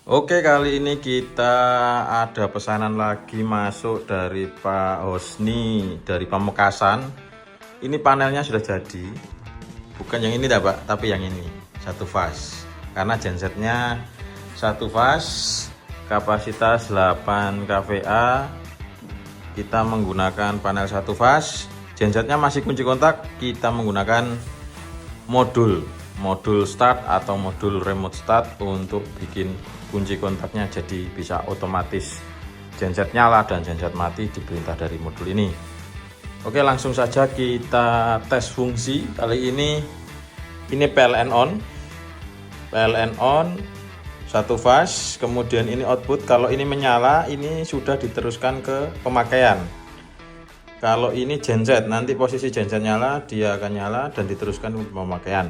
Oke, kali ini kita ada pesanan lagi masuk dari Pak Hosni dari Pamekasan. Ini panelnya sudah jadi. Bukan yang ini dah Pak, tapi yang ini satu fase. Karena gensetnya satu fase, kapasitas 8 kVA. Kita menggunakan panel satu fase. Gensetnya masih kunci kontak, kita menggunakan modul start atau modul remote start untuk bikin kunci kontaknya jadi bisa otomatis genset nyala dan genset mati diperintah dari modul ini. Oke, langsung saja kita tes fungsi. Kali ini PLN on satu fase, kemudian ini output. Kalau ini menyala, ini sudah diteruskan ke pemakaian. Kalau ini genset, nanti posisi genset nyala, dia akan nyala dan diteruskan ke pemakaian.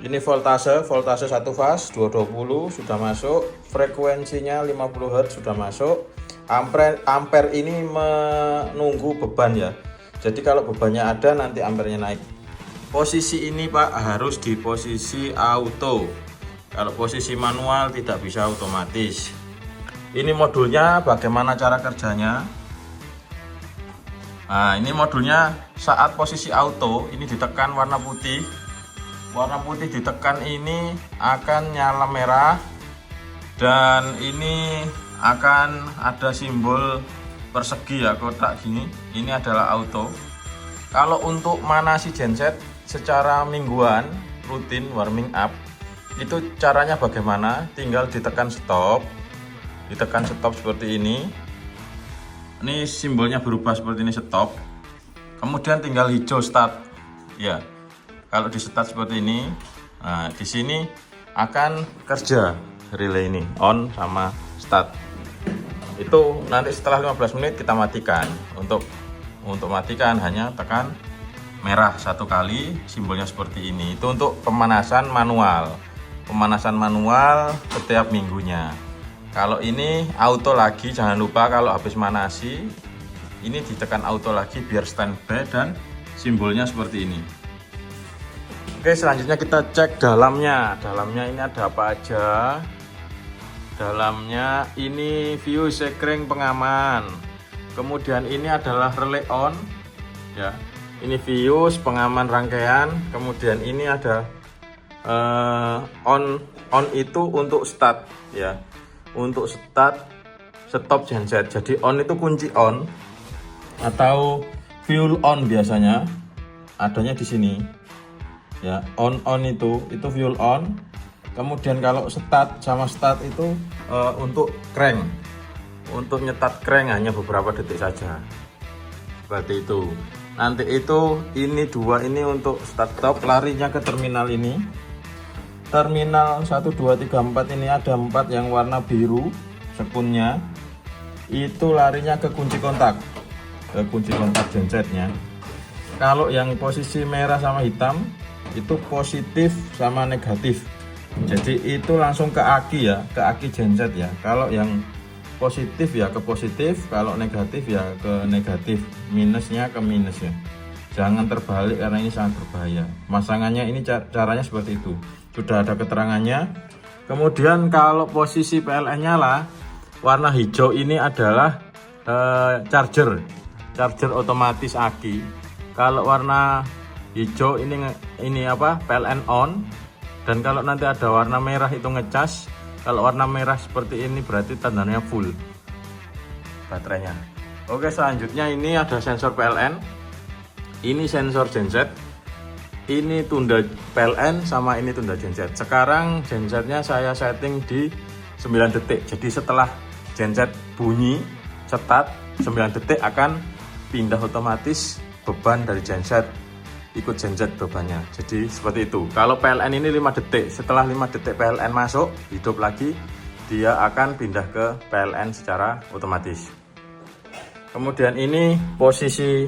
Ini voltase satu fase 220 sudah masuk, frekuensinya 50 Hz sudah masuk. Ampere ini menunggu beban ya. Jadi kalau bebannya ada nanti ampernya naik. Posisi ini Pak harus di posisi auto. Kalau posisi manual tidak bisa otomatis. Ini modulnya, bagaimana cara kerjanya? Nah, ini modulnya saat posisi auto, ini ditekan warna putih. Warna putih ditekan ini akan nyala merah dan ini akan ada simbol persegi ya, kotak gini. Ini adalah auto. Kalau untuk manasi genset secara mingguan rutin warming up, itu caranya bagaimana? Tinggal ditekan stop. Ditekan stop seperti ini. Ini simbolnya berubah seperti ini, stop. Kemudian tinggal hijau start. Ya. Kalau di start seperti ini, nah di sini akan kerja relay ini on sama start. Itu nanti setelah 15 menit kita matikan. Untuk matikan hanya tekan merah satu kali, simbolnya seperti ini. Itu untuk pemanasan manual. Pemanasan manual setiap minggunya. Kalau ini auto lagi, jangan lupa kalau habis manasi ini ditekan auto lagi biar standby dan simbolnya seperti ini. Oke, selanjutnya kita cek dalamnya. Dalamnya ini ada apa aja? Dalamnya ini fuse sekring pengaman. Kemudian ini adalah relay on, ya. Ini fuse pengaman rangkaian. Kemudian ini ada on itu untuk start, ya. Untuk start stop genset. Jadi on itu kunci on atau fuel on biasanya adanya di sini. Ya, on itu fuel on. Kemudian kalau start sama start itu untuk crank, untuk nyetat crank hanya beberapa detik saja, seperti itu. Nanti itu ini dua ini untuk start stop, larinya ke terminal ini. Terminal 1 2 3 4 ini ada 4 yang warna biru sekunnya, itu larinya ke kunci kontak gensetnya. Kalau yang posisi merah sama hitam itu positif sama negatif, jadi itu langsung ke aki ya, ke aki genset ya. Kalau yang positif ya ke positif, kalau negatif ya ke negatif, minusnya ke minus ya. Jangan terbalik karena ini sangat berbahaya. Masangannya ini caranya seperti itu, sudah ada keterangannya. Kemudian kalau posisi PLN nyala, warna hijau ini adalah charger otomatis aki. Kalau warna hijau ini apa? PLN on. Dan kalau nanti ada warna merah itu ngecas. Kalau warna merah seperti ini berarti tandanya full baterainya. Oke, selanjutnya ini ada sensor PLN. Ini sensor genset. Ini tunda PLN sama ini tunda genset. Sekarang gensetnya saya setting di 9 detik. Jadi setelah genset bunyi start 9 detik akan pindah otomatis beban dari genset, ikut genset bebannya. Jadi seperti itu. Kalau PLN ini 5 detik, setelah 5 detik PLN masuk hidup lagi, dia akan pindah ke PLN secara otomatis. Kemudian ini posisi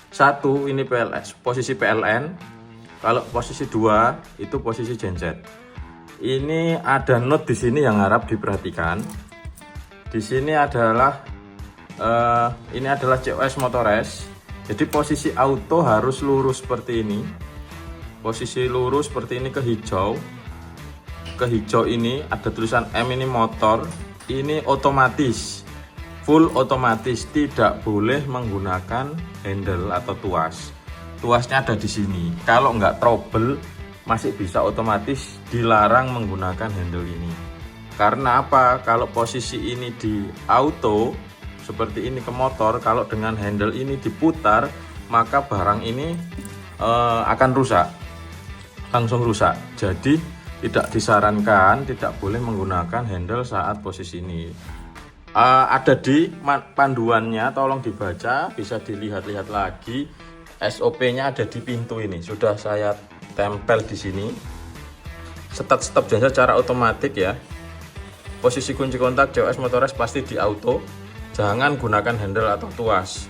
1 ini posisi PLN. Kalau posisi 2 itu posisi genset. Ini ada note di sini yang harap diperhatikan. Di sini adalah ini adalah COS Motores. Jadi posisi auto harus lurus seperti ini. Posisi lurus seperti ini ke hijau. ke hijau ini ada tulisan M, ini motor, ini otomatis, full otomatis, tidak boleh menggunakan handle atau tuas. Tuasnya ada di sini. Kalau nggak trouble masih bisa otomatis, dilarang menggunakan handle ini. Karena apa? Kalau posisi ini di auto seperti ini ke motor, kalau dengan handle ini diputar, maka barang ini akan rusak, langsung rusak. Jadi tidak disarankan, tidak boleh menggunakan handle saat posisi ini. Ada di panduannya, tolong dibaca, bisa dilihat-lihat lagi. SOP-nya ada di pintu ini, sudah saya tempel di sini. Start-stop genset secara otomatis ya. Posisi kunci kontak COS Motores pasti di auto. Jangan gunakan handle atau tuas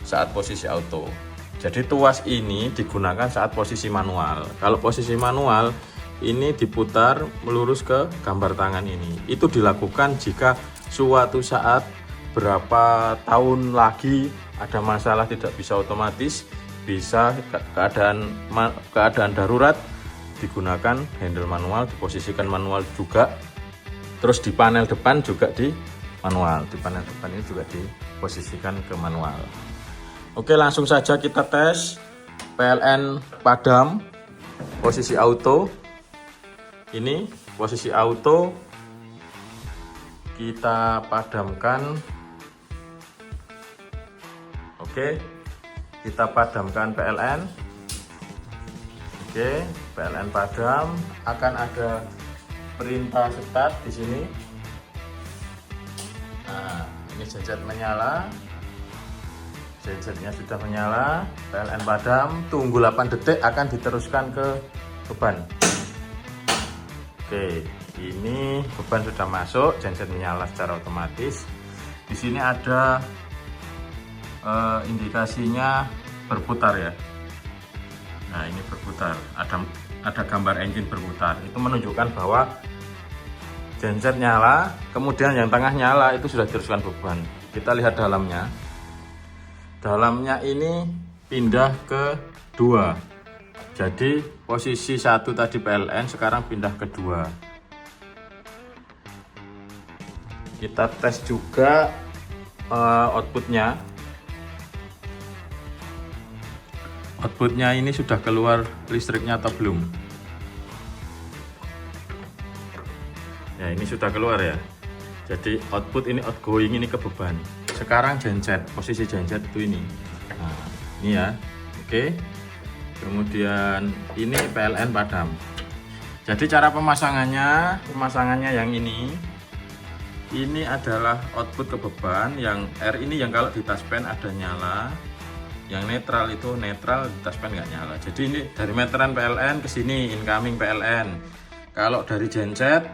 saat posisi auto. Jadi tuas ini digunakan saat posisi manual. Kalau posisi manual ini diputar melurus ke gambar tangan ini. Itu dilakukan jika suatu saat berapa tahun lagi ada masalah tidak bisa otomatis, bisa keadaan darurat, digunakan handle manual, diposisikan manual juga. Terus di panel depan juga di manual. Di panel depan ini juga diposisikan ke manual. Oke, langsung saja kita tes. PLN padam, posisi auto. Ini posisi auto, kita padamkan. Oke, kita padamkan PLN. Oke, PLN padam. Akan ada perintah start di sini. Nah, ini genset menyala. Gensetnya sudah menyala, PLN padam, tunggu 8 detik, akan diteruskan ke beban. Oke, ini beban sudah masuk, genset menyala secara otomatis. Di sini ada indikasinya berputar ya. Nah, ini berputar, ada gambar engine berputar. Itu menunjukkan bahwa genset nyala, kemudian yang tengah nyala itu sudah diteruskan beban. Kita lihat dalamnya. Dalamnya ini pindah ke 2. Jadi posisi 1 tadi PLN, sekarang pindah ke 2. Kita tes juga outputnya. Outputnya ini sudah keluar listriknya atau belum? Ya, ini sudah keluar ya. Jadi output ini outgoing, ini ke beban. Sekarang genset, posisi genset itu ini. Nah, ini ya. Oke. Kemudian ini PLN padam. Jadi cara pemasangannya yang ini. Ini adalah output ke beban, yang R ini yang kalau di touchpen ada nyala. Yang netral itu netral, di touchpen nggak nyala. Jadi ini dari meteran PLN ke sini incoming PLN. Kalau dari genset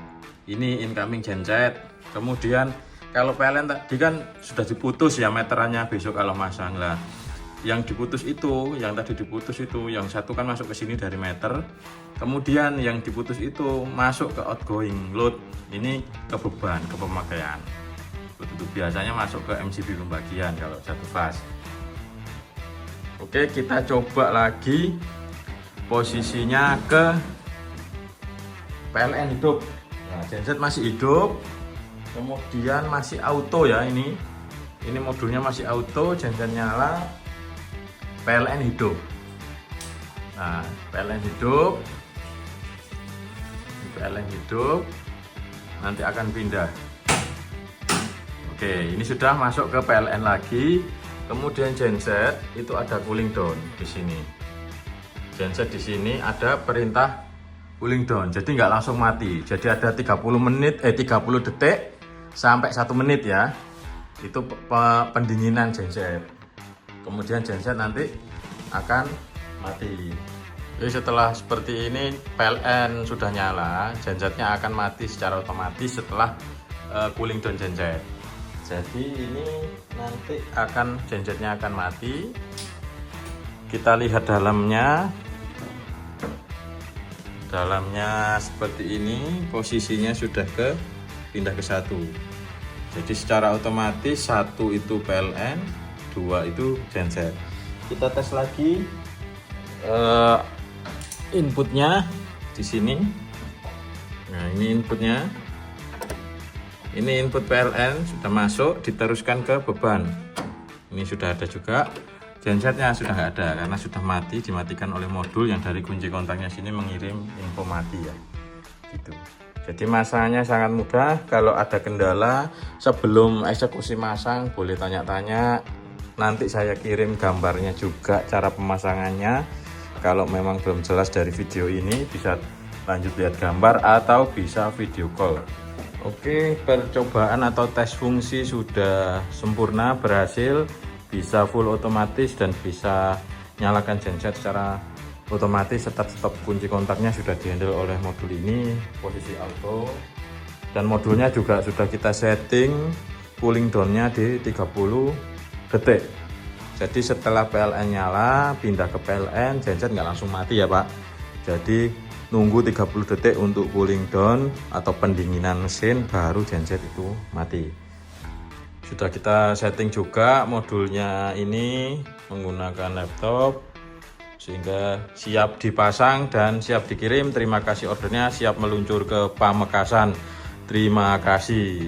ini incoming genset. Kemudian kalau PLN tadi kan sudah diputus ya meterannya besok kalau masang lah. Yang diputus itu, yang tadi diputus itu, yang satu kan masuk ke sini dari meter. Kemudian yang diputus itu masuk ke outgoing load, ini ke beban, ke pemakaian. Itu biasanya masuk ke MCB pembagian kalau satu fase. Oke, kita coba lagi posisinya ke PLN hidup. Nah, genset masih hidup. Kemudian masih auto ya, ini modulnya masih auto, genset nyala, PLN hidup. Nah, PLN hidup, PLN hidup, nanti akan pindah. Oke, ini sudah masuk ke PLN lagi. Kemudian genset itu ada cooling down di sini. Genset di sini ada perintah cooling down, jadi nggak langsung mati. Jadi ada 30 detik sampai 1 menit ya, itu pendinginan genset. Kemudian genset nanti akan mati. Jadi setelah seperti ini PLN sudah nyala, gensetnya akan mati secara otomatis setelah cooling down genset. Jadi ini nanti gensetnya akan mati. Kita lihat dalamnya. Dalamnya seperti ini, posisinya sudah pindah ke 1. Jadi secara otomatis 1 itu PLN, 2 itu genset. Kita tes lagi inputnya di sini. Nah, ini inputnya. Ini input PLN sudah masuk, diteruskan ke beban. Ini sudah ada juga. Gensetnya sudah nggak ada karena sudah mati, dimatikan oleh modul yang dari kunci kontaknya sini mengirim info mati ya. Gitu. Jadi masangnya sangat mudah. Kalau ada kendala sebelum eksekusi masang boleh tanya-tanya. Nanti saya kirim gambarnya juga cara pemasangannya. Kalau memang belum jelas dari video ini bisa lanjut lihat gambar atau bisa video call. Oke, percobaan atau tes fungsi sudah sempurna, berhasil, bisa full otomatis dan bisa nyalakan genset secara otomatis. Start-stop kunci kontaknya sudah dihandle oleh modul ini, posisi auto, dan modulnya juga sudah kita setting cooling down-nya di 30 detik. Jadi setelah PLN nyala, pindah ke PLN, genset nggak langsung mati ya Pak. Jadi nunggu 30 detik untuk cooling down atau pendinginan mesin, baru genset itu mati. Sudah kita setting juga modulnya ini menggunakan laptop, sehingga siap dipasang dan siap dikirim. Terima kasih ordernya, siap meluncur ke Pamekasan. Terima kasih.